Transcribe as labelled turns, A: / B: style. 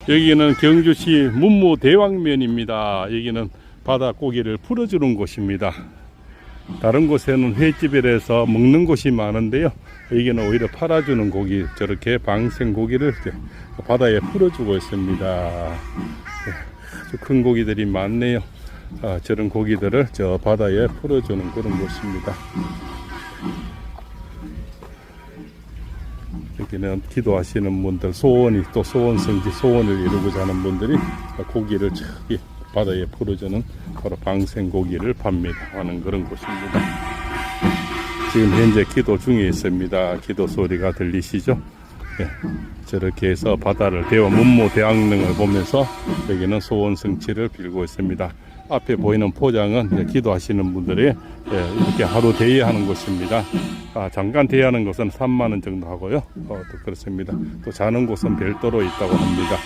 A: 여기는 경주시 문무대왕면입니다. 여기는 바닷고기를 풀어주는 곳입니다. 다른 곳에는 횟집이라서 먹는 곳이 많은데요, 여기는 오히려 팔아주는 고기, 저렇게 방생고기를 바다에 풀어주고 있습니다. 아주 큰 고기들이 많네요. 저런 고기들을 저 바다에 풀어주는 그런 곳입니다. 여기는 기도하시는 분들, 소원이 또 소원성지, 소원을 이루고자 하는 분들이 고기를 저기 바다에 풀어주는 바로 방생고기를 판매하는 그런 곳입니다. 지금 현재 기도 중에 있습니다. 기도 소리가 들리시죠? 네, 저렇게 해서 바다를 문무대왕릉을 보면서 여기는 소원 성취를 빌고 있습니다. 앞에 보이는 포장은 기도하시는 분들이 이렇게 하루 대여하는 곳입니다. 잠깐 대여하는 곳은 3만원 정도 하고요. 또 그렇습니다. 또 자는 곳은 별도로 있다고 합니다.